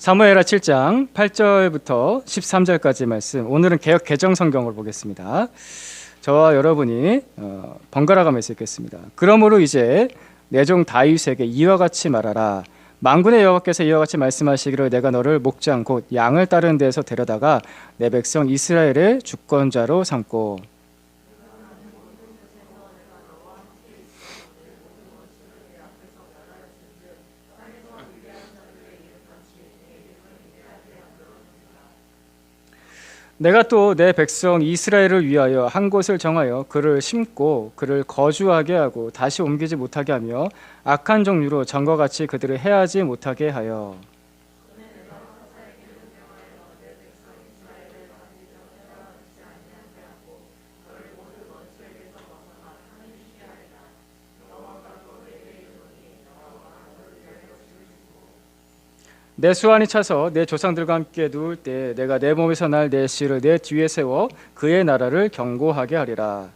사무엘하 7장 8절부터 13절까지 말씀. 오늘은 개역 개정 성경을 보겠습니다. 저와 여러분이 번갈아 가면서 읽겠습니다. 그러므로 이제 내 종 다윗에게 이와 같이 말하라. 만군의 여호와께서 이와 같이 말씀하시기를 내가 너를 목장 곧 양을 따르는 데서 데려다가 내 백성 이스라엘의 주권자로 삼고 내가 또 내 백성 이스라엘을 위하여 한 곳을 정하여 그를 심고 그를 거주하게 하고 다시 옮기지 못하게 하며 악한 종류로 전과 같이 그들을 해하지 못하게 하여 내 수완이 차서 내 조상들과 함께 누울 때 내가 내 몸에서 날 내 씨를 내 뒤에 세워 그의 나라를 견고하게 하리라.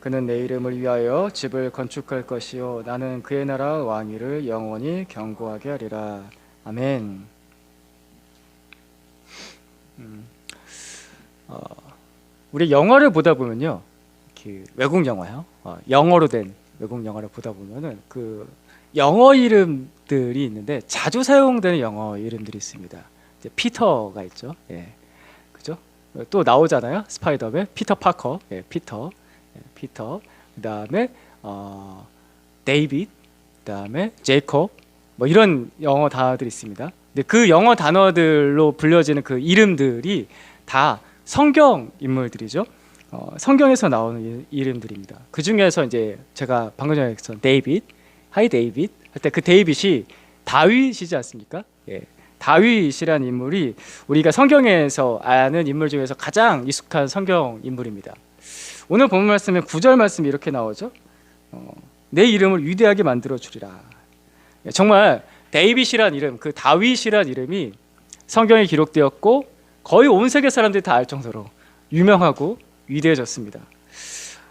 그는 내 이름을 위하여 집을 건축할 것이요 나는 그의 나라 왕위를 영원히 견고하게 하리라. 아멘. 우리 영화를 보다 보면요, 외국 영화요, 영어로 된 외국 영화를 보다 보면은 그 영어 이름들이 있는데 자주 사용되는 영어 이름들이 있습니다. 이제 피터가 있죠. 예, 그죠? 또 나오잖아요. 스파이더맨 피터 파커, 예, 피터. 그다음에 데이빗, 그다음에 제이콥, 뭐 이런 영어 단어들이 있습니다. 근데 그 영어 단어들로 불려지는 그 이름들이 다 성경 인물들이죠. 성경에서 나오는 이름들입니다. 그 중에서 이제 제가 방금 전에 했던 데이빗, 하이 데이빗 할 때 그 데이빗이 다윗이지 않습니까? 예, 다윗이라는 인물이 우리가 성경에서 아는 인물 중에서 가장 익숙한 성경 인물입니다. 오늘 본 말씀에 9절 말씀이 이렇게 나오죠. 내 이름을 위대하게 만들어 주리라. 정말 데이빗이란 이름, 그 다윗이란 이름이 성경에 기록되었고 거의 온 세계 사람들이 다 알 정도로 유명하고 위대해졌습니다.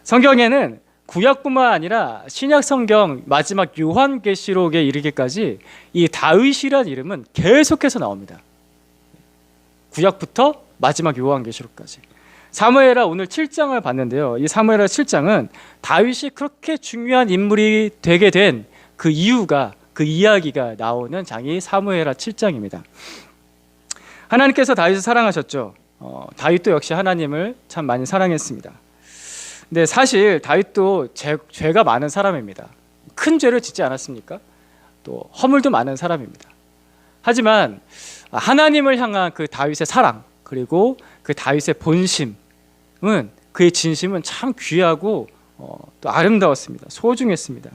성경에는 구약뿐만 아니라 신약 성경 마지막 요한계시록에 이르기까지 이 다윗이란 이름은 계속해서 나옵니다. 구약부터 마지막 요한계시록까지. 사무엘하 오늘 7장을 봤는데요. 이 사무엘하 7장은 다윗이 그렇게 중요한 인물이 되게 된 그 이유가, 그 이야기가 나오는 장이 사무엘하 7장입니다. 하나님께서 다윗을 사랑하셨죠. 다윗도 역시 하나님을 참 많이 사랑했습니다. 근데 사실 다윗도 죄가 많은 사람입니다. 큰 죄를 짓지 않았습니까? 또 허물도 많은 사람입니다. 하지만 하나님을 향한 그 다윗의 사랑, 그리고 그 다윗의 본심은, 그의 진심은 참 귀하고 또 아름다웠습니다. 소중했습니다.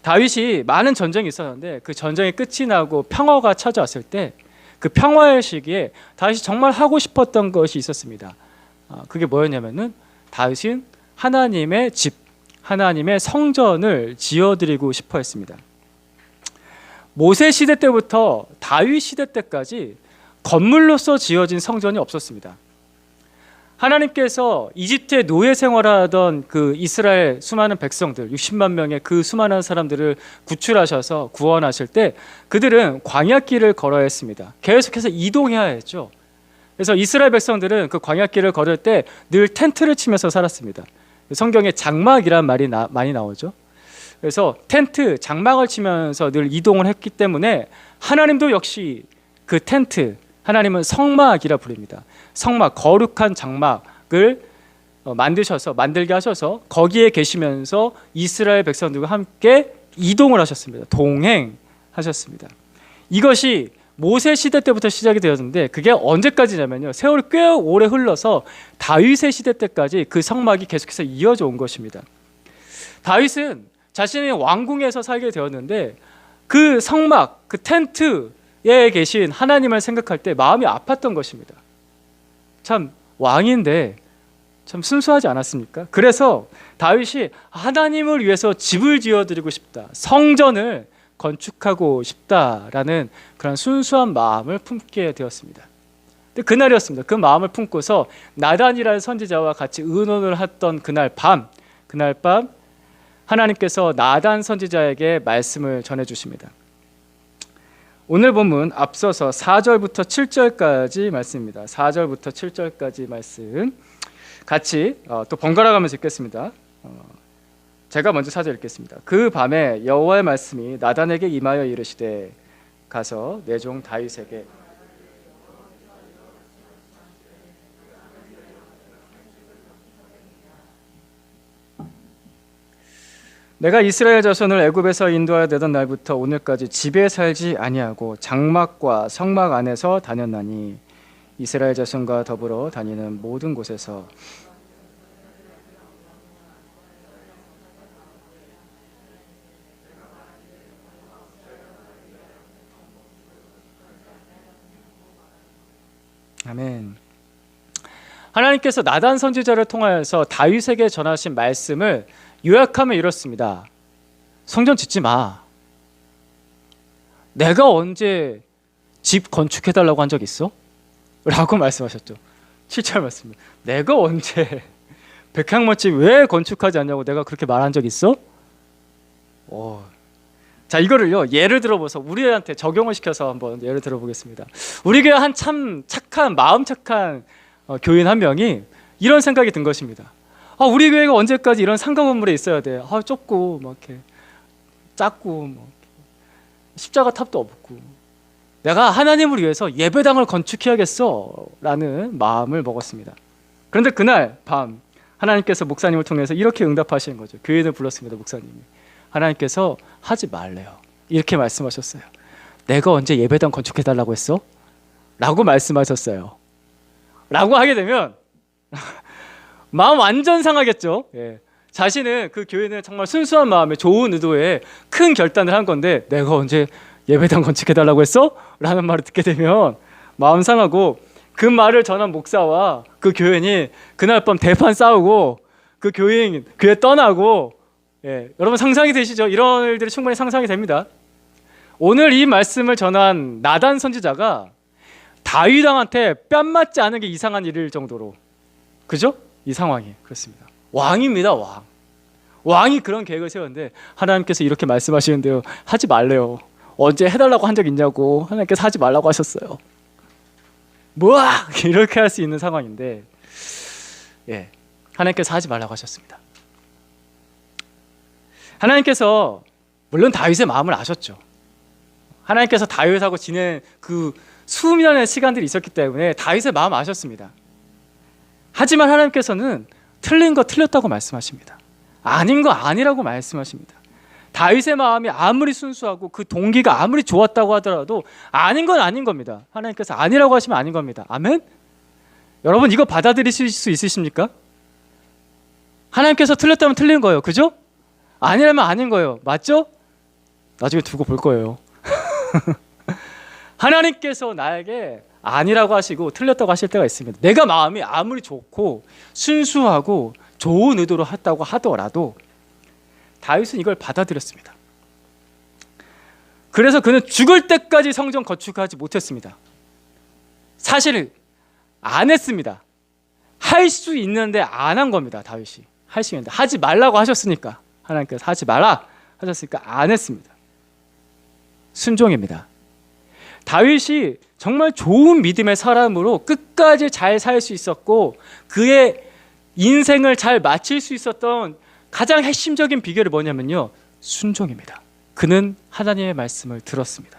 다윗이 많은 전쟁이 있었는데 그 전쟁이 끝이 나고 평화가 찾아왔을 때 그 평화의 시기에 다윗이 정말 하고 싶었던 것이 있었습니다. 그게 뭐였냐면은 다윗은 하나님의 집, 하나님의 성전을 지어드리고 싶어 했습니다. 모세 시대 때부터 다윗 시대 때까지 건물로서 지어진 성전이 없었습니다. 하나님께서 이집트에 노예 생활하던 그 이스라엘 수많은 백성들, 60만 명의 그 수많은 사람들을 구출하셔서 구원하실 때 그들은 광야길을 걸어야 했습니다. 계속해서 이동해야 했죠. 그래서 이스라엘 백성들은 그 광야길을 걸을 때 늘 텐트를 치면서 살았습니다. 성경에 장막이란 말이 많이 나오죠. 그래서 텐트, 장막을 치면서 늘 이동을 했기 때문에 하나님도 역시 그 텐트, 하나님은 성막이라 부릅니다. 성막, 거룩한 장막을 만들게 하셔서 거기에 계시면서 이스라엘 백성들과 함께 이동을 하셨습니다. 동행하셨습니다. 이것이 모세 시대 때부터 시작이 되었는데 그게 언제까지냐면요, 세월이 꽤 오래 흘러서 다윗의 시대 때까지 그 성막이 계속해서 이어져 온 것입니다. 다윗은 자신의 왕궁에서 살게 되었는데 그 성막, 그 텐트에 계신 하나님을 생각할 때 마음이 아팠던 것입니다. 참 왕인데 참 순수하지 않았습니까? 그래서 다윗이 하나님을 위해서 집을 지어드리고 싶다, 성전을 건축하고 싶다라는 그런 순수한 마음을 품게 되었습니다. 근데 그날이었습니다. 그 마음을 품고서 나단이라는 선지자와 같이 의논을 했던 그날 밤 하나님께서 나단 선지자에게 말씀을 전해 주십니다. 오늘 본문 앞서서 4절부터 7절까지 말씀입니다. 4절부터 7절까지 말씀 같이 또 번갈아 가면서 읽겠습니다. 제가 먼저 4절 읽겠습니다. 그 밤에 여호와의 말씀이 나단에게 임하여 이르시되 가서 내 종 다윗에게 내가 이스라엘 자손을 애굽에서 인도하여 내던 날부터 오늘까지 집에 살지 아니하고 장막과 성막 안에서 다녔나니 이스라엘 자손과 더불어 다니는 모든 곳에서 아멘. 하나님께서 나단 선지자를 통하여서 다윗에게 전하신 말씀을 요약하면 이렇습니다. 성전 짓지 마. 내가 언제 집 건축해달라고 한 적 있어? 라고 말씀하셨죠. 7절 말씀. 내가 언제 백향목집 왜 건축하지 않냐고 내가 그렇게 말한 적 있어? 자, 이거를요 예를 들어보서 우리한테 적용을 시켜서 한번 예를 들어보겠습니다. 우리 교회 한 참 착한 마음 착한 교인 한 명이 이런 생각이 든 것입니다. 우리 교회가 언제까지 이런 상가 건물에 있어야 돼? 좁고 막 이렇게 작고 뭐 십자가 탑도 없고 내가 하나님을 위해서 예배당을 건축해야겠어 라는 마음을 먹었습니다. 그런데 그날 밤 하나님께서 목사님을 통해서 이렇게 응답하시는 거죠. 교인을 불렀습니다. 목사님이 하나님께서 하지 말래요. 이렇게 말씀하셨어요. 내가 언제 예배당 건축해달라고 했어? 라고 말씀하셨어요. 라고 하게 되면 마음 완전 상하겠죠. 자신은 그 교회는 정말 순수한 마음에 좋은 의도에 큰 결단을 한 건데 내가 언제 예배당 건축해달라고 했어? 라는 말을 듣게 되면 마음 상하고 그 말을 전한 목사와 그 교인이 그날 밤 대판 싸우고 그 교회 떠나고 여러분 상상이 되시죠? 이런 일들이 충분히 상상이 됩니다. 오늘 이 말씀을 전한 나단 선지자가 다윗 왕한테 뺨 맞지 않은 게 이상한 일일 정도로 그죠? 이 상황이 그렇습니다. 왕입니다. 왕이 그런 계획을 세웠는데 하나님께서 이렇게 말씀하시는데요. 하지 말래요. 언제 해달라고 한 적 있냐고 하나님께서 하지 말라고 하셨어요. 뭐야? 이렇게 할 수 있는 상황인데 하나님께서 하지 말라고 하셨습니다. 하나님께서 물론 다윗의 마음을 아셨죠. 하나님께서 다윗하고 지낸 그 수년의 시간들이 있었기 때문에 다윗의 마음을 아셨습니다. 하지만 하나님께서는 틀린 거 틀렸다고 말씀하십니다. 아닌 거 아니라고 말씀하십니다. 다윗의 마음이 아무리 순수하고 그 동기가 아무리 좋았다고 하더라도 아닌 건 아닌 겁니다. 하나님께서 아니라고 하시면 아닌 겁니다. 아멘? 여러분 이거 받아들이실 수 있으십니까? 하나님께서 틀렸다면 틀린 거예요. 그죠? 아니라면 아닌 거예요. 맞죠? 나중에 두고 볼 거예요. 하나님께서 나에게 아니라고 하시고 틀렸다고 하실 때가 있습니다. 내가 마음이 아무리 좋고 순수하고 좋은 의도로 했다고 하더라도 다윗은 이걸 받아들였습니다. 그래서 그는 죽을 때까지 성전 건축하지 못했습니다. 사실 안 했습니다. 할 수 있는데 안 한 겁니다. 다윗이 할 수 있는데 하지 말라고 하셨으니까 하나님께서 하지 마라 하셨으니까 안 했습니다. 순종입니다. 다윗이 정말 좋은 믿음의 사람으로 끝까지 잘 살 수 있었고 그의 인생을 잘 마칠 수 있었던 가장 핵심적인 비결이 뭐냐면요. 순종입니다. 그는 하나님의 말씀을 들었습니다.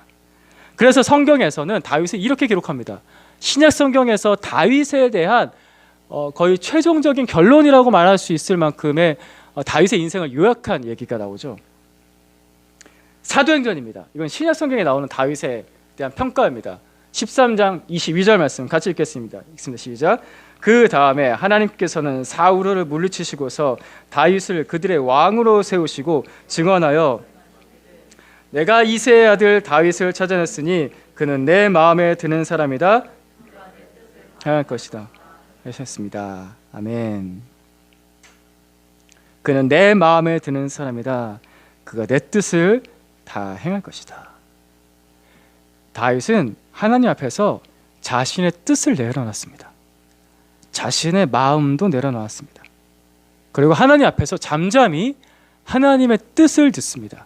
그래서 성경에서는 다윗을 이렇게 기록합니다. 신약 성경에서 다윗에 대한 거의 최종적인 결론이라고 말할 수 있을 만큼의 다윗의 인생을 요약한 얘기가 나오죠. 사도행전입니다. 이건 신약 성경에 나오는 다윗에 대한 평가입니다. 13장 22절 말씀 같이 읽겠습니다. 읽습니다. 시작. 그 다음에 하나님께서는 사울을 물리치시고서 다윗을 그들의 왕으로 세우시고 증언하여 내가 이새의 아들 다윗을 찾아냈으니 그는 내 마음에 드는 사람이다 행할 것이다 하셨습니다. 아멘. 그는 내 마음에 드는 사람이다. 그가 내 뜻을 다 행할 것이다. 다윗은 하나님 앞에서 자신의 뜻을 내려놨습니다. 자신의 마음도 내려놓았습니다. 그리고 하나님 앞에서 잠잠히 하나님의 뜻을 듣습니다.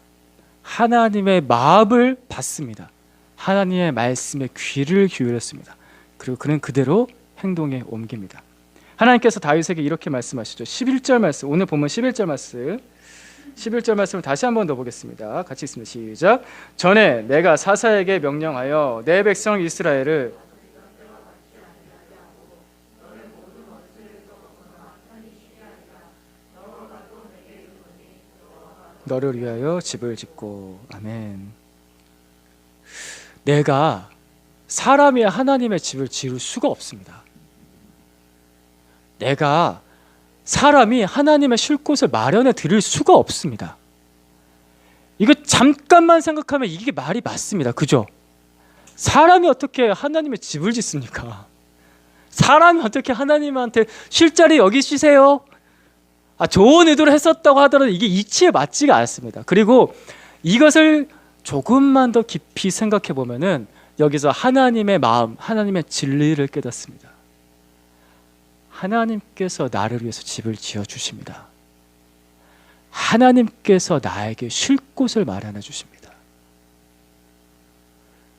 하나님의 마음을 받습니다. 하나님의 말씀에 귀를 기울였습니다. 그리고 그는 그대로 행동에 옮깁니다. 하나님께서 다윗에게 이렇게 말씀하시죠. 11절 말씀, 오늘 보면 11절 말씀을 다시 한번 더 보겠습니다. 같이 있습니다. 시작. 전에 내가 사사에게 명령하여 내 백성 이스라엘을 너를 위하여 집을 짓고. 아멘. 내가 사람이 하나님의 집을 지을 수가 없습니다. 내가 사람이 하나님의 쉴 곳을 마련해 드릴 수가 없습니다. 이거 잠깐만 생각하면 이게 말이 맞습니다. 그죠? 사람이 어떻게 하나님의 집을 짓습니까? 사람이 어떻게 하나님한테 쉴 자리 여기 쉬세요? 좋은 의도를 했었다고 하더라도 이게 이치에 맞지가 않습니다. 그리고 이것을 조금만 더 깊이 생각해 보면은 여기서 하나님의 마음, 하나님의 진리를 깨닫습니다. 하나님께서 나를 위해서 집을 지어 주십니다. 하나님께서 나에게 쉴 곳을 마련해 주십니다.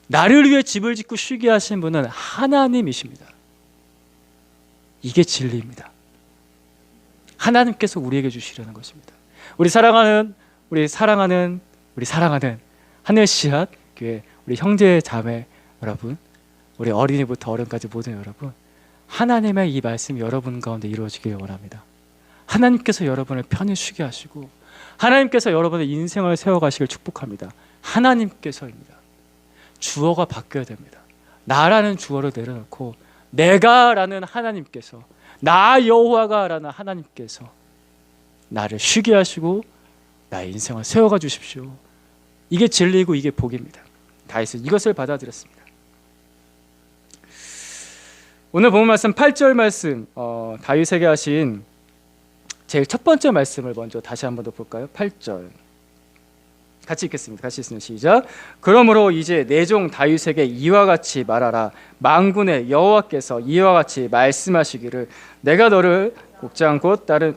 나를 위해 집을 짓고 쉬게 하신 분은 하나님이십니다. 이게 진리입니다. 하나님께서 우리에게 주시려는 것입니다. 우리 사랑하는 하늘 씨앗 교회 우리 형제 자매 여러분, 우리 어린이부터 어른까지 모든 여러분, 하나님의 이 말씀이 여러분 가운데 이루어지길 원합니다. 하나님께서 여러분을 편히 쉬게 하시고 하나님께서 여러분의 인생을 세워가시길 축복합니다. 하나님께서입니다. 주어가 바뀌어야 됩니다. 나라는 주어를 내려놓고 내가라는 하나님께서, 나 여호와가라는 하나님께서 나를 쉬게 하시고 나의 인생을 세워가 주십시오. 이게 진리고 이게 복입니다. 다윗은 이것을 받아들였습니다. 오늘 본 말씀 8절 말씀, 다윗에게 하신 제일 첫 번째 말씀을 먼저 다시 한번 더 볼까요? 8절 같이 읽겠습니다. 같이 읽습니다. 시작. 그러므로 이제 내 종 다윗에게 이와 같이 말하라. 만군의 여호와께서 이와 같이 말씀하시기를 내가 너를 곡장 곧 다른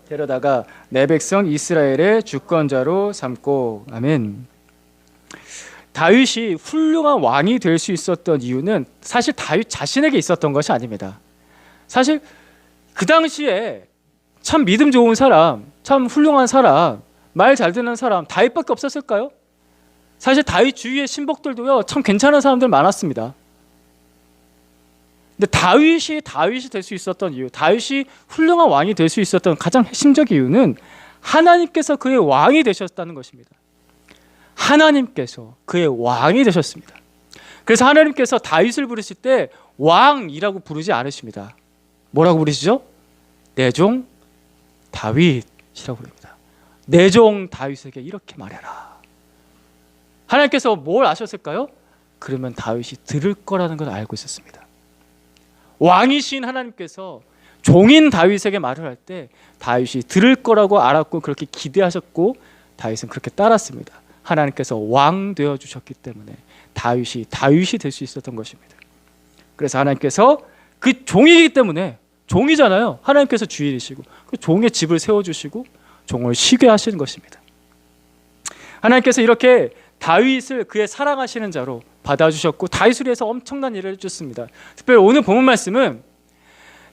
데려다가 내 백성 이스라엘의 주권자로 삼고. 아멘. 다윗이 훌륭한 왕이 될 수 있었던 이유는 사실 다윗 자신에게 있었던 것이 아닙니다. 사실 그 당시에 참 믿음 좋은 사람, 참 훌륭한 사람, 말 잘 듣는 사람 다윗밖에 없었을까요? 사실 다윗 주위의 신복들도요 참 괜찮은 사람들 많았습니다. 근데 다윗이 될 수 있었던 이유, 다윗이 훌륭한 왕이 될 수 있었던 가장 핵심적 이유는 하나님께서 그의 왕이 되셨다는 것입니다. 하나님께서 그의 왕이 되셨습니다. 그래서 하나님께서 다윗을 부르실 때 왕이라고 부르지 않으십니다. 뭐라고 부르시죠? 내 종 다윗이라고 부릅니다. 내 종 다윗에게 이렇게 말해라. 하나님께서 뭘 아셨을까요? 그러면 다윗이 들을 거라는 걸 알고 있었습니다. 왕이신 하나님께서 종인 다윗에게 말을 할 때 다윗이 들을 거라고 알았고 그렇게 기대하셨고 다윗은 그렇게 따랐습니다. 하나님께서 왕 되어 주셨기 때문에 다윗이 될 수 있었던 것입니다. 그래서 하나님께서 그 종이기 때문에, 종이잖아요. 하나님께서 주인이시고 그 종의 집을 세워주시고 종을 쉬게 하시는 것입니다. 하나님께서 이렇게 다윗을 그의 사랑하시는 자로 받아주셨고 다윗을 위해서 엄청난 일을 해줬습니다. 특별히 오늘 본문 말씀은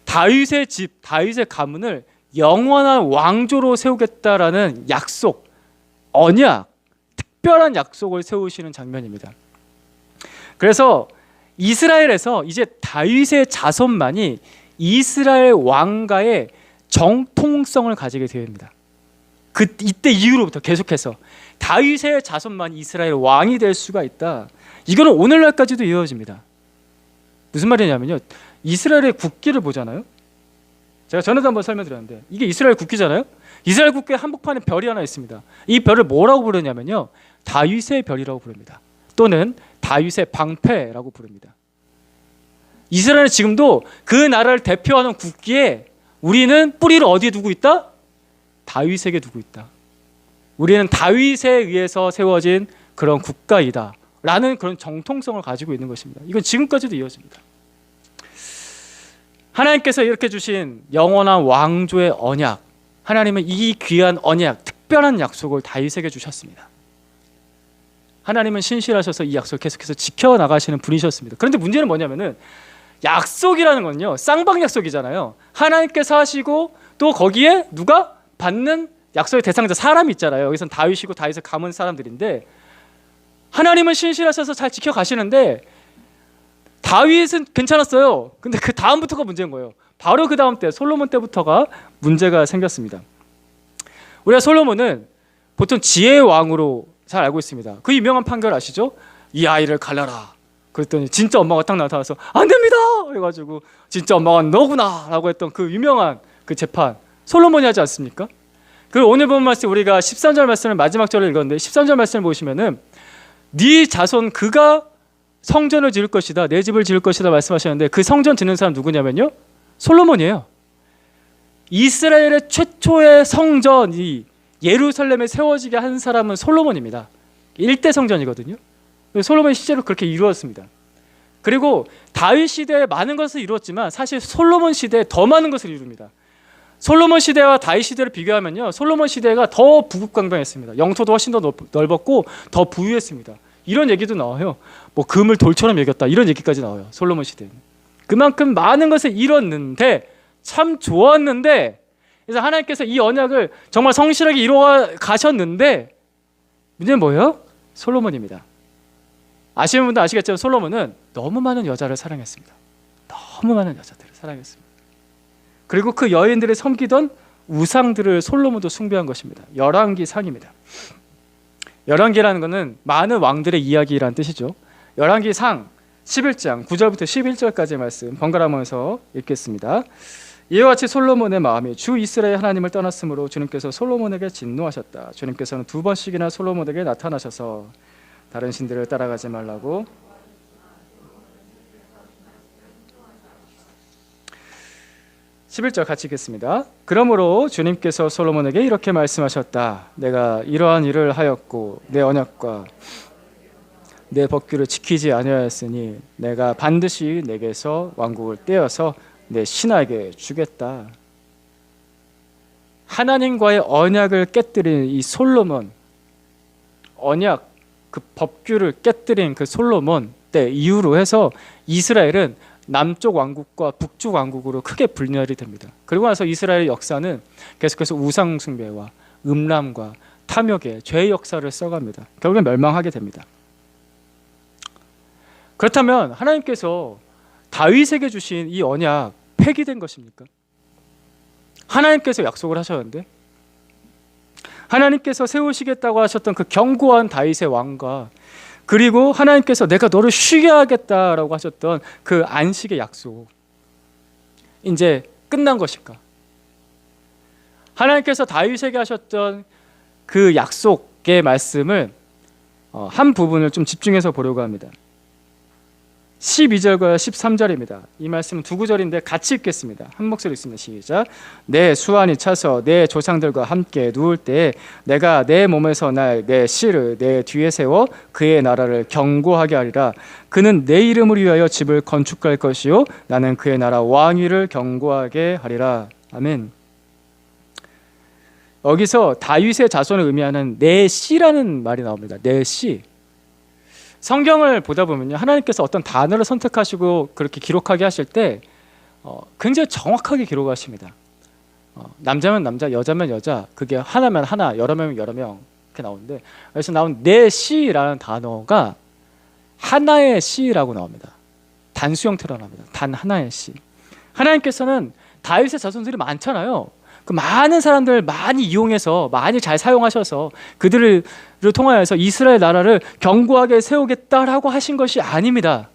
다윗의 집, 다윗의 가문을 영원한 왕조로 세우겠다라는 약속, 언약, 특별한 약속을 세우시는 장면입니다. 그래서 이스라엘에서 이제 다윗의 자손만이 이스라엘 왕가의 정통성을 가지게 됩니다. 이때 이후로부터 계속해서 다윗의 자손만 이스라엘 왕이 될 수가 있다. 이거는 오늘날까지도 이어집니다. 무슨 말이냐면요, 이스라엘의 국기를 보잖아요. 제가 전에도 한번 설명드렸는데 이게 이스라엘 국기잖아요. 이스라엘 국기의 한복판에 별이 하나 있습니다. 이 별을 뭐라고 부르냐면요, 다윗의 별이라고 부릅니다. 또는 다윗의 방패라고 부릅니다. 이스라엘은 지금도 그 나라를 대표하는 국기에 우리는 뿌리를 어디에 두고 있다? 다윗에게 두고 있다. 우리는 다윗에 의해서 세워진 그런 국가이다 라는 그런 정통성을 가지고 있는 것입니다. 이건 지금까지도 이어집니다. 하나님께서 이렇게 주신 영원한 왕조의 언약, 하나님은 이 귀한 언약, 특별한 약속을 다윗에게 주셨습니다. 하나님은 신실하셔서 이 약속을 계속해서 지켜나가시는 분이셨습니다. 그런데 문제는 뭐냐면은 약속이라는 건요, 쌍방 약속이잖아요. 하나님께서 하시고 또 거기에 누가 받는 약속의 대상자 사람이 있잖아요. 여기선 다윗이고 다윗을 감은 사람들인데, 하나님은 신실하셔서 잘 지켜가시는데 다윗은 괜찮았어요. 근데 그 다음부터가 문제인 거예요. 바로 그 다음 때 솔로몬 때부터가 문제가 생겼습니다. 우리가 솔로몬은 보통 지혜의 왕으로 잘 알고 있습니다. 그 유명한 판결 아시죠? 이 아이를 갈라라. 그랬더니 진짜 엄마가 딱 나타나서 안 됩니다 해가지고 진짜 엄마가 너구나 라고 했던 그 유명한 그 재판, 솔로몬이 하지 않습니까? 그리고 오늘 본 말씀, 우리가 13절 말씀을 마지막 절을 읽었는데 13절 말씀을 보시면은 네 자손 그가 성전을 지을 것이다, 내 집을 지을 것이다 말씀하셨는데, 그 성전 짓는 사람 누구냐면요, 솔로몬이에요. 이스라엘의 최초의 성전이 예루살렘에 세워지게 한 사람은 솔로몬입니다. 1대 성전이거든요. 솔로몬이 실제로 그렇게 이루었습니다. 그리고 다윗 시대에 많은 것을 이루었지만 사실 솔로몬 시대에 더 많은 것을 이룹니다. 솔로몬 시대와 다윗 시대를 비교하면요, 솔로몬 시대가 더 부국강병했습니다. 영토도 훨씬 더 넓었고 더 부유했습니다. 이런 얘기도 나와요. 뭐 금을 돌처럼 여겼다, 이런 얘기까지 나와요. 솔로몬 시대는 그만큼 많은 것을 이뤘는데, 참 좋았는데, 그래서 하나님께서 이 언약을 정말 성실하게 이루어 가셨는데, 문제는 뭐예요? 솔로몬입니다. 아시는 분도 아시겠지만 솔로몬은 너무 많은 여자를 사랑했습니다. 너무 많은 여자들을 사랑했습니다. 그리고 그 여인들이 섬기던 우상들을 솔로몬도 숭배한 것입니다. 열왕기 상입니다. 열왕기라는 것은 많은 왕들의 이야기라는 뜻이죠. 열왕기 상 11장 9절부터 11절까지의 말씀 번갈아가면서 읽겠습니다. 이와 같이 솔로몬의 마음이 주 이스라엘 하나님을 떠났으므로 주님께서 솔로몬에게 진노하셨다. 주님께서는 2번씩이나 솔로몬에게 나타나셔서 다른 신들을 따라가지 말라고, 11절 같이 읽겠습니다. 그러므로 주님께서 솔로몬에게 이렇게 말씀하셨다. 내가 이러한 일을 하였고 내 언약과 내 법규를 지키지 아니하였으니 내가 반드시 내게서 왕국을 떼어서 내 신하에게 주겠다. 하나님과의 언약을 깨뜨린 이 솔로몬, 언약, 그 법규를 깨뜨린 그 솔로몬 때 이후로 해서 이스라엘은 남쪽 왕국과 북쪽 왕국으로 크게 분열이 됩니다. 그리고 나서 이스라엘의 역사는 계속해서 우상 숭배와 음란과 탐욕의 죄의 역사를 써갑니다. 결국엔 멸망하게 됩니다. 그렇다면 하나님께서 다윗에게 주신 이 언약 폐기된 것입니까? 하나님께서 약속을 하셨는데, 하나님께서 세우시겠다고 하셨던 그 견고한 다윗의 왕과, 그리고 하나님께서 내가 너를 쉬게 하겠다라고 하셨던 그 안식의 약속, 이제 끝난 것일까? 하나님께서 다윗에게 하셨던 그 약속의 말씀을 한 부분을 좀 집중해서 보려고 합니다. 12절과 13절입니다. 이 말씀은 두 구절인데 같이 읽겠습니다. 한 목소리 읽습니다. 시작. 내 수완이 차서 내 조상들과 함께 누울 때에 내가 내 몸에서 날 내 씨를 내 뒤에 세워 그의 나라를 견고하게 하리라. 그는 내 이름을 위하여 집을 건축할 것이요 나는 그의 나라 왕위를 견고하게 하리라. 아멘. 여기서 다윗의 자손을 의미하는 내 씨라는 말이 나옵니다. 내 씨. 성경을 보다 보면요, 하나님께서 어떤 단어를 선택하시고 그렇게 기록하게 하실 때 굉장히 정확하게 기록하십니다. 남자면 남자, 여자면 여자, 그게 하나면 하나, 여러 명이면 여러 명 이렇게 나오는데, 그래서 나온 내 씨라는 단어가 하나의 씨라고 나옵니다. 단수 형태로 나옵니다. 단 하나의 씨. 하나님께서는 다윗의 자손들이 많잖아요. 그 많은 사람들 많이 이용해서 많이 잘 사용하셔서 그들을 통하여서 이스라엘 나라를 견고하게 세우겠다라고 하신 것이 아닙니다.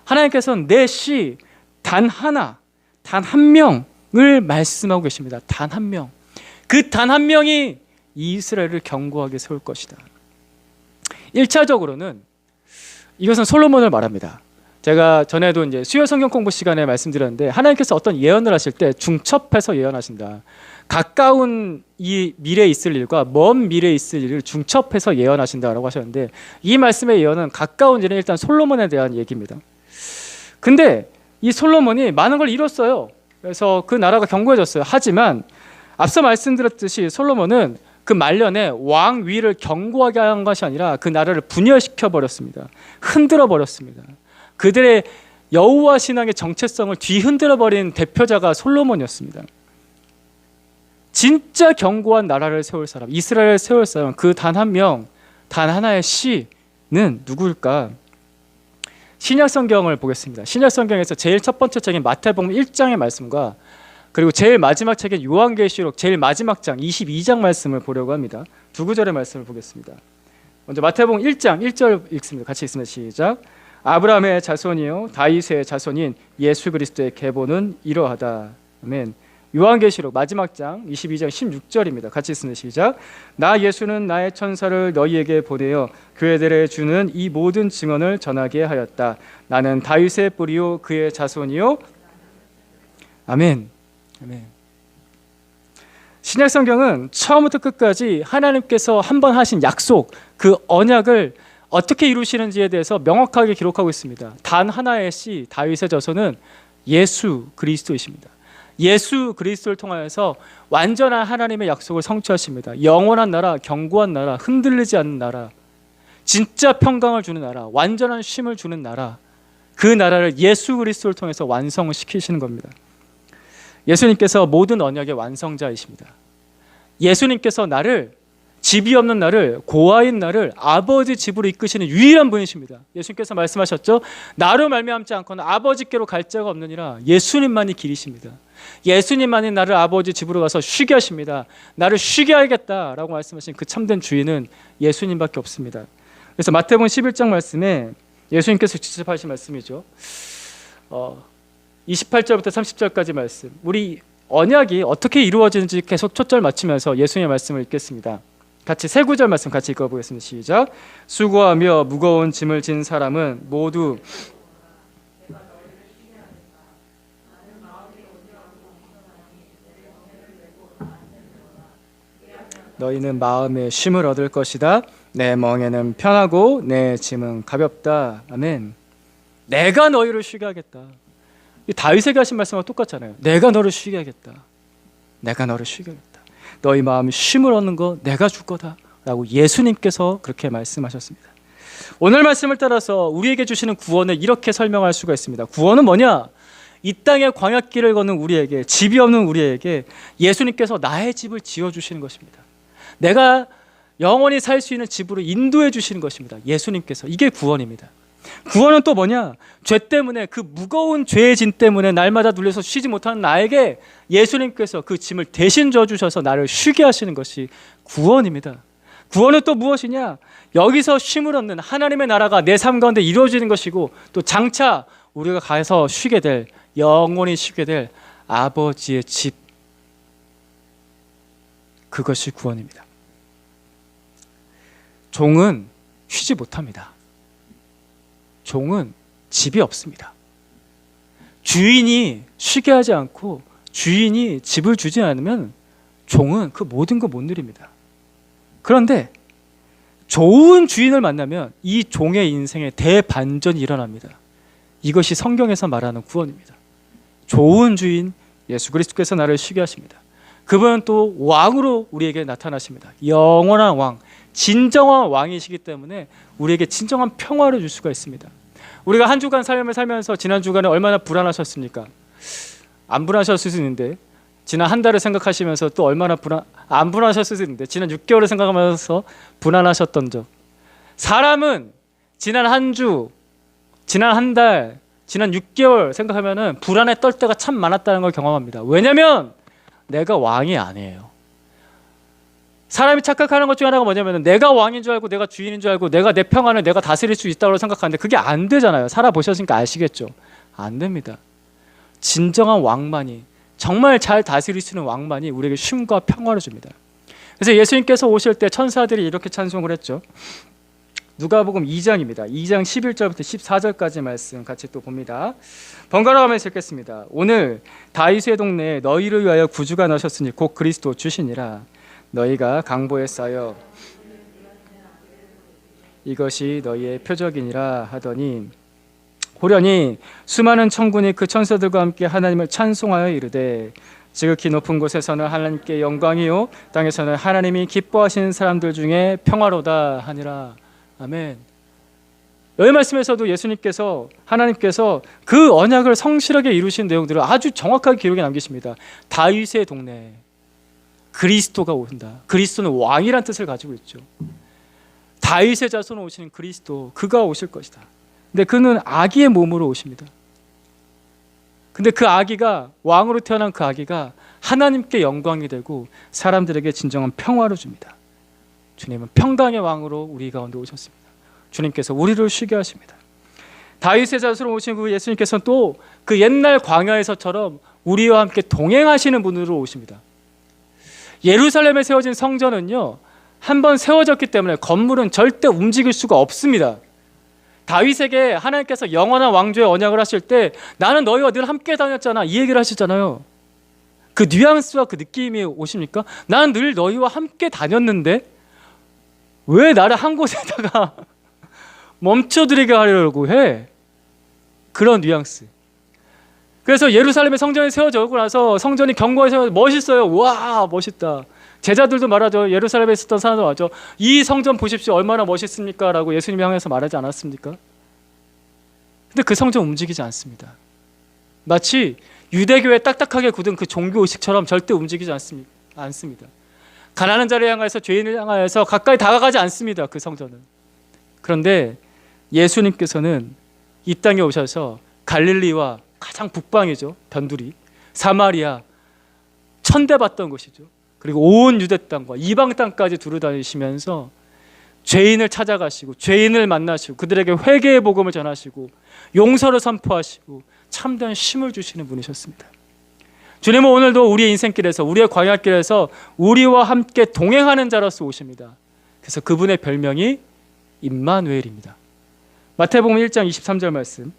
하나님께서는 내 씨 단 하나, 단 한 명을 말씀하고 계십니다. 단 한 명. 그 단 한 명이 이스라엘을 견고하게 세울 것이다. 1차적으로는 이것은 솔로몬을 말합니다. 제가 전에도 이제 수요 성경 공부 시간에 말씀드렸는데, 하나님께서 어떤 예언을 하실 때 중첩해서 예언하신다. 가까운 이 미래에 있을 일과 먼 미래에 있을 일을 중첩해서 예언하신다라고 하셨는데, 이 말씀의 예언은 가까운 일은 일단 솔로몬에 대한 얘기입니다. 근데 이 솔로몬이 많은 걸 이뤘어요. 그래서 그 나라가 견고해졌어요. 하지만 앞서 말씀드렸듯이 솔로몬은 그 말년에 왕 위를 견고하게 한 것이 아니라 그 나라를 분열시켜 버렸습니다. 흔들어 버렸습니다. 그들의 여호와 신앙의 정체성을 뒤흔들어 버린 대표자가 솔로몬이었습니다. 진짜 견고한 나라를 세울 사람, 이스라엘을 세울 사람, 그 단 한 명, 단 하나의 씨는 누구일까? 신약 성경을 보겠습니다. 신약 성경에서 제일 첫 번째 책인 마태복음 1장의 말씀과 그리고 제일 마지막 책인 요한계시록 제일 마지막 장 22장 말씀을 보려고 합니다. 두 구절의 말씀을 보겠습니다. 먼저 마태복음 1장 1절 읽습니다. 같이 읽습니다. 시작. 아브라함의 자손이요 다윗의 자손인 예수 그리스도의 계보는 이러하다. 아멘. 요한계시록 마지막 장 22장 16절입니다. 같이 읽습니다. 시작. 나 예수는 나의 천사를 너희에게 보내어 교회들에 주는 이 모든 증언을 전하게 하였다. 나는 다윗의 뿌리요 그의 자손이요. 아멘. 아멘. 신약 성경은 처음부터 끝까지 하나님께서 한 번 하신 약속, 그 언약을 어떻게 이루시는지에 대해서 명확하게 기록하고 있습니다. 단 하나의 씨, 다윗의 자손은 예수 그리스도이십니다. 예수 그리스도를 통하여서 완전한 하나님의 약속을 성취하십니다. 영원한 나라, 견고한 나라, 흔들리지 않는 나라, 진짜 평강을 주는 나라, 완전한 쉼을 주는 나라, 그 나라를 예수 그리스도를 통해서 완성을 시키시는 겁니다. 예수님께서 모든 언약의 완성자이십니다. 예수님께서 나를, 집이 없는 나를, 고아인 나를 아버지 집으로 이끄시는 유일한 분이십니다. 예수님께서 말씀하셨죠. 나로 말미암지 않고는 아버지께로 갈 자가 없느니라. 예수님만이 길이십니다. 예수님만이 나를 아버지 집으로 가서 쉬게 하십니다. 나를 쉬게 하겠다라고 말씀하신 그 참된 주인은 예수님밖에 없습니다. 그래서 마태복음 11장 말씀에 예수님께서 직접 하신 말씀이죠. 28절부터 30절까지 말씀, 우리 언약이 어떻게 이루어지는지 계속 초점 맞추면서 예수님의 말씀을 읽겠습니다. 같이 세 구절 말씀 같이 읽어보겠습니다. 시작. 수고하며 무거운 짐을 진 사람은 모두 너희는 마음에 쉼을 얻을 것이다. 내 멍에는 편하고 내 짐은 가볍다. 아멘. 내가 너희를 쉬게 하겠다. 다윗에게 하신 말씀과 똑같잖아요. 내가 너를 쉬게 하겠다. 내가 너를 쉬게 하겠다. 너희 마음이 쉼을 얻는 거 내가 줄 거다 라고 예수님께서 그렇게 말씀하셨습니다. 오늘 말씀을 따라서 우리에게 주시는 구원을 이렇게 설명할 수가 있습니다. 구원은 뭐냐? 이 땅에 광야길을 걷는 우리에게, 집이 없는 우리에게 예수님께서 나의 집을 지어주시는 것입니다. 내가 영원히 살 수 있는 집으로 인도해 주시는 것입니다. 예수님께서. 이게 구원입니다. 구원은 또 뭐냐? 죄 때문에, 그 무거운 죄의 짐 때문에 날마다 눌려서 쉬지 못하는 나에게 예수님께서 그 짐을 대신 져주셔서 나를 쉬게 하시는 것이 구원입니다. 구원은 또 무엇이냐? 여기서 쉼을 얻는 하나님의 나라가 내 삶 가운데 이루어지는 것이고, 또 장차 우리가 가서 쉬게 될, 영원히 쉬게 될 아버지의 집, 그것이 구원입니다. 종은 쉬지 못합니다. 종은 집이 없습니다. 주인이 쉬게 하지 않고 주인이 집을 주지 않으면 종은 그 모든 거 못 누립니다. 그런데 좋은 주인을 만나면 이 종의 인생에 대반전이 일어납니다. 이것이 성경에서 말하는 구원입니다. 좋은 주인 예수 그리스도께서 나를 쉬게 하십니다. 그분은 또 왕으로 우리에게 나타나십니다. 영원한 왕, 진정한 왕이시기 때문에 우리에게 진정한 평화를 줄 수가 있습니다. 우리가 한 주간 삶을 살면서 지난 주간에 얼마나 불안하셨습니까? 안 불안하셨을 수 있는데, 지난 한 달을 생각하시면서 또 얼마나 안 불안하셨을 수 있는데, 지난 6개월을 생각하면서 불안하셨던 적. 사람은 지난 한 주, 지난 한 달, 지난 6개월 생각하면은 불안에 떨 때가 참 많았다는 걸 경험합니다. 왜냐면 내가 왕이 아니에요. 사람이 착각하는 것 중에 하나가 뭐냐면 내가 왕인 줄 알고, 내가 주인인 줄 알고, 내가 내 평안을 내가 다스릴 수 있다고 생각하는데 그게 안 되잖아요. 살아보셨으니까 아시겠죠. 안 됩니다. 진정한 왕만이, 정말 잘 다스릴 수 있는 왕만이 우리에게 쉼과 평화를 줍니다. 그래서 예수님께서 오실 때 천사들이 이렇게 찬송을 했죠. 누가복음 2장입니다. 2장 11절부터 14절까지 말씀 같이 또 봅니다. 번갈아 가면서 읽겠습니다. 오늘 다윗의 동네에 너희를 위하여 구주가 나셨으니 곧 그리스도 주시니라. 너희가 강보에 쌓여 이것이 너희의 표적이니라 하더니, 호련히 수많은 천군이 그 천사들과 함께 하나님을 찬송하여 이르되 지극히 높은 곳에서는 하나님께 영광이요 땅에서는 하나님이 기뻐하시는 사람들 중에 평화로다 하니라. 아멘. 여기 말씀에서도 예수님께서 하나님께서 그 언약을 성실하게 이루신 내용들을 아주 정확하게 기록에 남기십니다. 다윗의 동네 그리스도가 오신다. 그리스도는 왕이란 뜻을 가지고 있죠. 다윗의 자손으로 오시는 그리스도, 그가 오실 것이다. 근데 그는 아기의 몸으로 오십니다. 근데 그 아기가, 왕으로 태어난 그 아기가 하나님께 영광이 되고 사람들에게 진정한 평화를 줍니다. 주님은 평강의 왕으로 우리 가운데 오셨습니다. 주님께서 우리를 쉬게 하십니다. 다윗의 자손으로 오신 그 예수님께서는 또 그 옛날 광야에서처럼 우리와 함께 동행하시는 분으로 오십니다. 예루살렘에 세워진 성전은요, 한번 세워졌기 때문에 건물은 절대 움직일 수가 없습니다. 다윗에게 하나님께서 영원한 왕조의 언약을 하실 때 나는 너희와 늘 함께 다녔잖아, 이 얘기를 하시잖아요. 그 뉘앙스와 그 느낌이 오십니까? 나는 늘 너희와 함께 다녔는데 왜 나를 한 곳에다가 멈춰들이게 하려고 해? 그런 뉘앙스. 그래서 예루살렘의 성전이 세워지고 나서 성전이 견고하게 세워져 멋있어요. 와, 멋있다. 제자들도 말하죠. 예루살렘에 있었던 사람들 말하죠. 이 성전 보십시오. 얼마나 멋있습니까? 라고 예수님이 향해서 말하지 않았습니까? 근데 그 성전 움직이지 않습니다. 마치 유대교에 딱딱하게 굳은 그 종교의식처럼 절대 움직이지 않습니다. 가난한 자를 향해서, 죄인을 향하여서 가까이 다가가지 않습니다. 그 성전은. 그런데 예수님께서는 이 땅에 오셔서 갈릴리와 가장 북방이죠, 변두리, 사마리아, 천대받던 곳이죠. 그리고 온 유대 땅과 이방 땅까지 두루다니시면서 죄인을 찾아가시고 죄인을 만나시고 그들에게 회개의 복음을 전하시고 용서를 선포하시고 참된 쉼을 주시는 분이셨습니다. 주님은 오늘도 우리의 인생길에서, 우리의 광야길에서 우리와 함께 동행하는 자로서 오십니다. 그래서 그분의 별명이 임마누엘입니다. 마태복음 1장 23절 말씀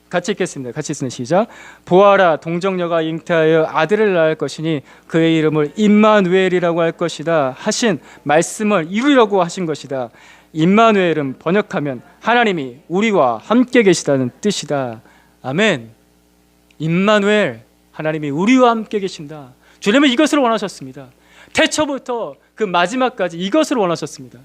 같이 읽겠습니다. 같이 읽는 시작. 보아라, 동정녀가 잉태하여 아들을 낳을 것이니 그의 이름을 임마누엘이라고 할 것이다 하신 말씀을 이루려고 하신 것이다. 임마누엘은 번역하면 하나님이 우리와 함께 계시다는 뜻이다. 아멘. 임마누엘, 하나님이 우리와 함께 계신다. 주님은 이것을 원하셨습니다. 태초부터 그 마지막까지 이것을 원하셨습니다.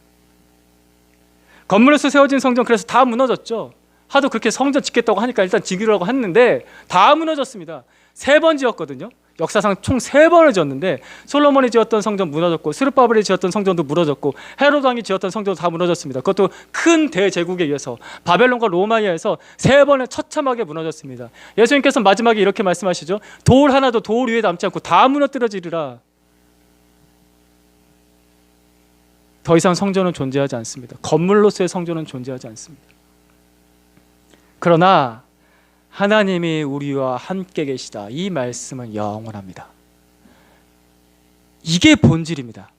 건물로서 세워진 성전, 그래서 다 무너졌죠. 하도 그렇게 성전 짓겠다고 하니까 일단 지으라고 했는데 다 무너졌습니다. 3번 지었거든요. 역사상 총 3번을 지었는데 솔로몬이 지었던 성전 무너졌고 스룹바벨이 지었던 성전도 무너졌고 헤롯 왕이 지었던 성전도 다 무너졌습니다. 그것도 큰 대제국에 의해서, 바벨론과 로마에 의해서 3번에 처참하게 무너졌습니다. 예수님께서 마지막에 이렇게 말씀하시죠. 돌 하나도 돌 위에 남지 않고 다 무너뜨려지리라. 더 이상 성전은 존재하지 않습니다. 건물로서의 성전은 존재하지 않습니다. 그러나 하나님이 우리와 함께 계시다, 이 말씀은 영원합니다. 이게 본질입니다.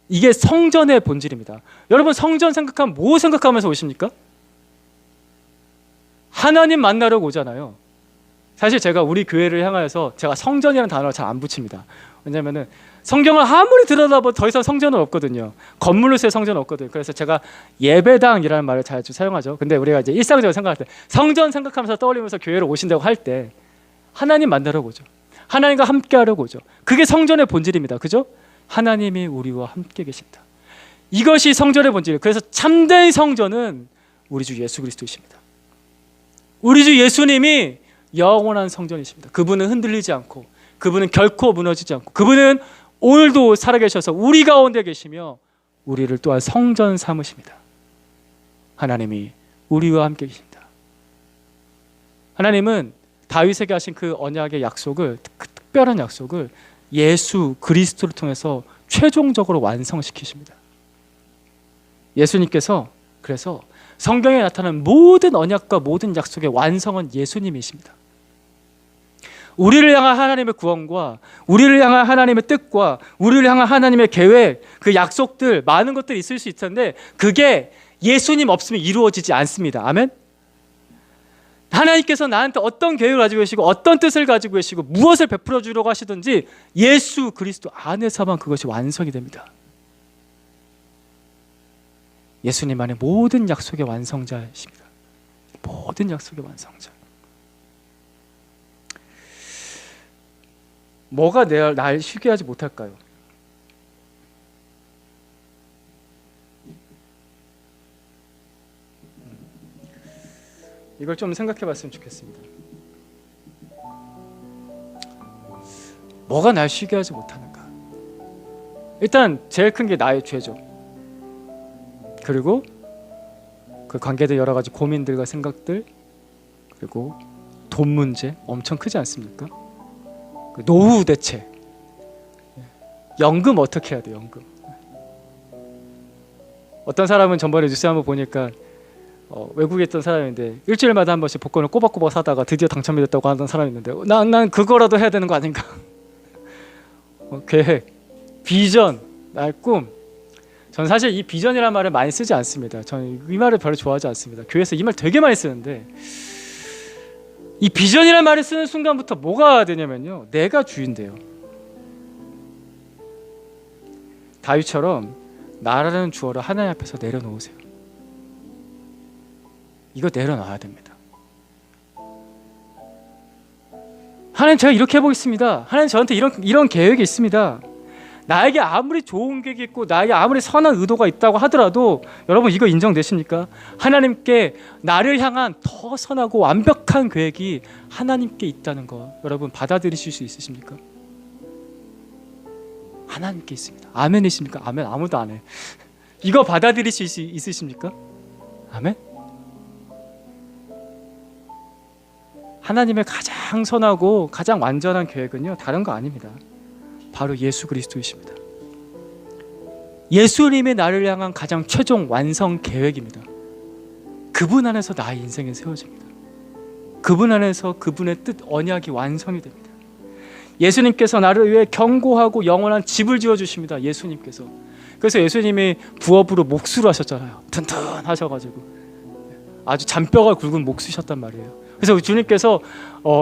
이게 성전의 본질입니다. 여러분, 성전 생각하면 뭐 생각하면서 오십니까? 하나님 만나려고 오잖아요. 사실 제가 우리 교회를 향하여서 제가 성전이라는 단어를 잘 안 붙입니다. 왜냐하면 성경을 아무리 들여다봐도 더 이상 성전은 없거든요. 건물로서의 성전은 없거든요. 그래서 제가 예배당이라는 말을 자주 사용하죠. 근데 우리가 이제 일상적으로 생각할 때 성전 생각하면서 떠올리면서 교회를 오신다고 할 때 하나님 만나려고 오죠. 하나님과 함께 하려고 오죠. 그게 성전의 본질입니다. 그죠? 하나님이 우리와 함께 계신다. 이것이 성전의 본질이에요. 그래서 참된 성전은 우리 주 예수 그리스도이십니다. 우리 주 예수님이 영원한 성전이십니다. 그분은 흔들리지 않고, 그분은 결코 무너지지 않고, 그분은 오늘도 살아계셔서 우리 가운데 계시며 우리를 또한 성전 삼으십니다. 하나님이 우리와 함께 계십니다. 하나님은 다윗에게 하신 그 언약의 약속을, 그 특별한 약속을 예수 그리스도를 통해서 최종적으로 완성시키십니다. 예수님께서 그래서 성경에 나타나는 모든 언약과 모든 약속의 완성은 예수님이십니다. 우리를 향한 하나님의 구원과 우리를 향한 하나님의 뜻과 우리를 향한 하나님의 계획, 그 약속들, 많은 것들이 있을 수 있을 텐데 그게 예수님 없으면 이루어지지 않습니다. 아멘? 하나님께서 나한테 어떤 계획을 가지고 계시고 어떤 뜻을 가지고 계시고 무엇을 베풀어 주려고 하시든지 예수 그리스도 안에서만 그것이 완성이 됩니다. 예수님 안에 모든 약속의 완성자이십니다. 모든 약속의 완성자. 뭐가 날 쉬게 하지 못할까요? 이걸 좀 생각해 봤으면 좋겠습니다. 뭐가 날 쉬게 하지 못하는가? 일단 제일 큰 게 나의 죄죠. 그리고 그 관계된 여러 가지 고민들과 생각들, 그리고 돈 문제 엄청 크지 않습니까? 그 노후 대책, 연금 어떻게 해야 돼? 연금. 어떤 사람은 전번에 뉴스 한번 보니까 외국에 있던 사람인데 일주일마다 한 번씩 복권을 꼬박꼬박 사다가 드디어 당첨이 됐다고 하는 사람이 있는데 난 그거라도 해야 되는 거 아닌가? 계획, 비전, 나의 꿈. 전 사실 이 비전이라는 말을 많이 쓰지 않습니다. 저는 이 말을 별로 좋아하지 않습니다. 교회에서 이 말 되게 많이 쓰는데 이 비전이라는 말을 쓰는 순간부터 뭐가 되냐면요, 내가 주인돼요. 다윗처럼 나라는 주어를 하나님 앞에서 내려놓으세요. 이거 내려놔야 됩니다. 하나님, 제가 이렇게 해보겠습니다. 하나님, 저한테 이런 계획이 있습니다. 나에게 아무리 좋은 계획이 있고 나에게 아무리 선한 의도가 있다고 하더라도 여러분, 이거 인정되십니까? 하나님께 나를 향한 더 선하고 완벽한 계획이 하나님께 있다는 거 여러분 받아들이실 수 있으십니까? 하나님께 있습니다. 아멘이십니까? 아멘. 아무도 안 해. 이거 받아들이실 수 있으십니까? 아멘. 하나님의 가장 선하고 가장 완전한 계획은요, 다른 거 아닙니다. 바로 예수 그리스도이십니다. 예수님이 나를 향한 가장 최종 완성 계획입니다. 그분 안에서 나의 인생이 세워집니다. 그분 안에서 그분의 뜻, 언약이 완성이 됩니다. 예수님께서 나를 위해 견고하고 영원한 집을 지어주십니다. 예수님께서. 그래서 예수님이 부업으로 목수를 하셨잖아요. 튼튼하셔가지고 아주 잔뼈가 굵은 목수셨단 말이에요. 그래서 주님께서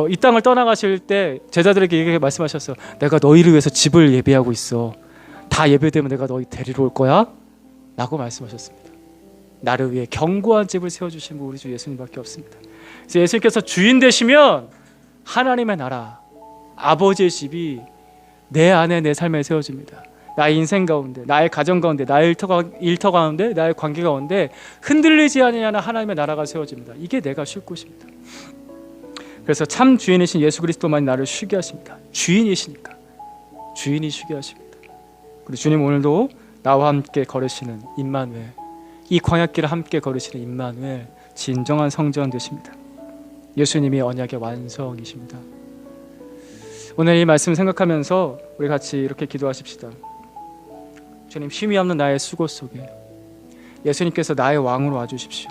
이 땅을 떠나가실 때 제자들에게 이렇게 말씀하셨어요. 내가 너희를 위해서 집을 예비하고 있어. 다 예배되면 내가 너희 데리러 올 거야 라고 말씀하셨습니다. 나를 위해 견고한 집을 세워주신 분 우리 주 예수님밖에 없습니다. 그래서 예수님께서 주인 되시면 하나님의 나라, 아버지의 집이 내 안에, 내 삶에 세워집니다. 나의 인생 가운데, 나의 가정 가운데, 나의 일터 가운데, 나의 관계 가운데 흔들리지 아니하는 하나님의 나라가 세워집니다. 이게 내가 쉴 곳입니다. 그래서 참 주인이신 예수 그리스도만이 나를 쉬게 하십니다. 주인이시니까 주인이 쉬게 하십니다. 그리고 주님 오늘도 나와 함께 걸으시는 임마누엘, 이 광야길을 함께 걸으시는 임마누엘, 진정한 성전 되십니다. 예수님이 언약의 완성이십니다. 오늘 이 말씀 생각하면서 우리 같이 이렇게 기도하십시다. 주님, 쉼이 없는 나의 수고 속에 예수님께서 나의 왕으로 와주십시오.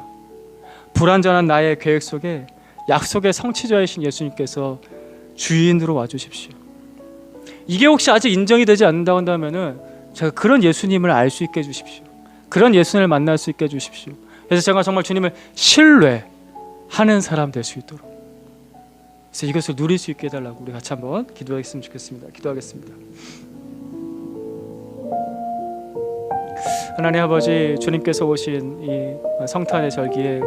불완전한 나의 계획 속에 약속의 성취자이신 예수님께서 주인으로 와주십시오. 이게 혹시 아직 인정이 되지 않는다고 한다면 제가 그런 예수님을 알 수 있게 해주십시오. 그런 예수님을 만날 수 있게 해주십시오. 그래서 제가 정말 주님을 신뢰하는 사람 될 수 있도록, 그래서 이것을 누릴 수 있게 해달라고 우리 같이 한번 기도했으면 좋겠습니다. 기도하겠습니다. 하나님 아버지, 주님께서 오신 이 성탄의 절기에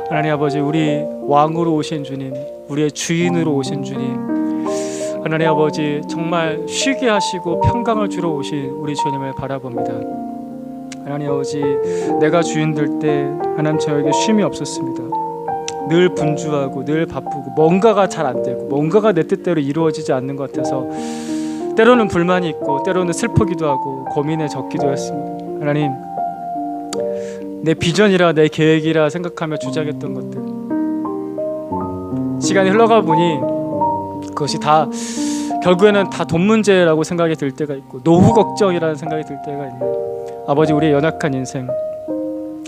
하나님 아버지, 우리 왕으로 오신 주님, 우리의 주인으로 오신 주님, 하나님 아버지, 정말 쉬게 하시고 평강을 주러 오신 우리 주님을 바라봅니다. 하나님 아버지, 내가 주인 될 때 하나님 저에게 쉼이 없었습니다. 늘 분주하고 늘 바쁘고 뭔가가 잘 안 되고 뭔가가 내 뜻대로 이루어지지 않는 것 같아서 때로는 불만이 있고 때로는 슬프기도 하고 고민에 젖기도 했습니다. 하나님, 내 비전이라 내 계획이라 생각하며 주장했던 것들, 시간이 흘러가 보니 그것이 다 결국에는 다 돈 문제라고 생각이 들 때가 있고 노후 걱정이라는 생각이 들 때가 있네요. 아버지, 우리의 연약한 인생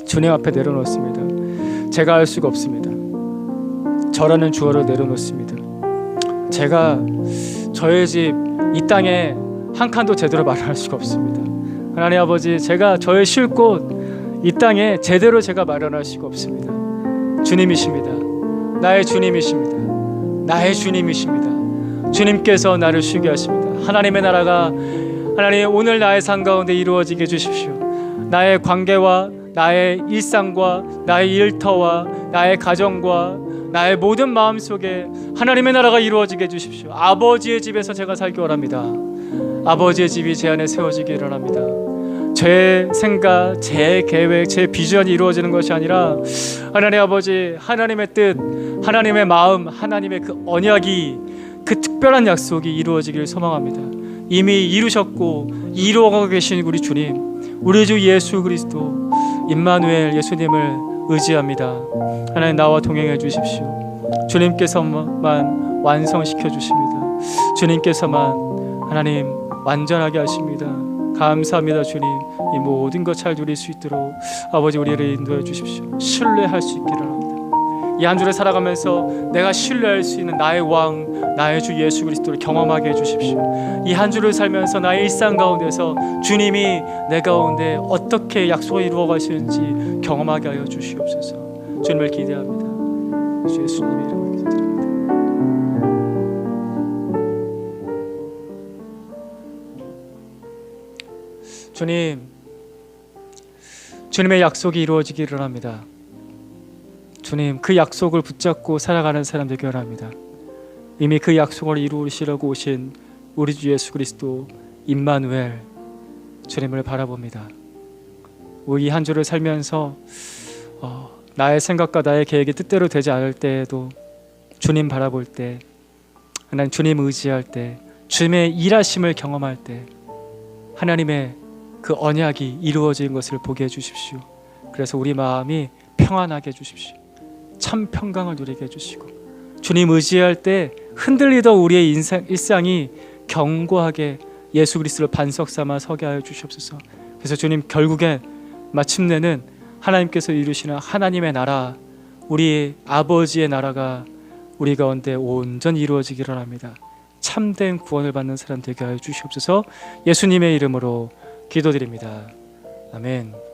주님 앞에 내려놓습니다. 제가 할 수가 없습니다. 저라는 주어를 내려놓습니다. 제가 저의 집 이 땅에 한 칸도 제대로 마련할 수가 없습니다. 하나님 아버지, 제가 저의 쉴 곳 이 땅에 제대로 제가 마련할 수가 없습니다. 주님이십니다. 나의 주님이십니다. 나의 주님이십니다. 주님께서 나를 쉬게 하십니다. 하나님의 나라가 하나님 오늘 나의 삶 가운데 이루어지게 해주십시오. 나의 관계와 나의 일상과 나의 일터와 나의 가정과 나의 모든 마음속에 하나님의 나라가 이루어지게 해주십시오. 아버지의 집에서 제가 살기 원합니다. 아버지의 집이 제 안에 세워지기 원합니다. 제 생각, 제 계획, 제 비전이 이루어지는 것이 아니라 하나님 아버지, 하나님의 뜻, 하나님의 마음, 하나님의 그 언약이, 그 특별한 약속이 이루어지기를 소망합니다. 이미 이루셨고 이루어가고 계신 우리 주님, 우리 주 예수 그리스도 임마누엘 예수님을 의지합니다. 하나님 나와 동행해 주십시오. 주님께서만 완성시켜 주십니다. 주님께서만 하나님 완전하게 하십니다. 감사합니다. 주님, 이 모든 것 잘 누릴 수 있도록 아버지 우리를 인도해 주십시오. 신뢰할 수 있기를 합니다. 이 한 주를 살아가면서 내가 신뢰할 수 있는 나의 왕, 나의 주 예수 그리스도를 경험하게 해주십시오. 이 한 주를 살면서 나의 일상 가운데서 주님이 내 가운데 어떻게 약속을 이루어 가시는지 경험하게 하여 주시옵소서. 주님을 기대합니다. 주 예수님의 이름으로 기도드립니다. 주님, 주님의 약속이 이루어지기를 합니다. 주님, 그 약속을 붙잡고 살아가는 사람 되기 원합니다. 이미 그 약속을 이루시려고 오신 우리 주 예수 그리스도 임마누엘 주님을 바라봅니다. 우리 한 주를 살면서 나의 생각과 나의 계획이 뜻대로 되지 않을 때에도 주님 바라볼 때, 하나님 주님 의지할 때, 주님의 일하심을 경험할 때 하나님의 그 언약이 이루어진 것을 보게 해주십시오. 그래서 우리 마음이 평안하게 해주십시오. 참 평강을 누리게 해주시고, 주님 의지할 때 흔들리던 우리의 일상이 견고하게 예수 그리스도를 반석 삼아 서게 하여 주시옵소서. 그래서 주님, 결국엔 마침내는 하나님께서 이루시는 하나님의 나라, 우리 아버지의 나라가 우리 가운데 온전히 이루어지기를 합니다. 참된 구원을 받는 사람 되게 하여 주시옵소서. 예수님의 이름으로 기도드립니다. 아멘.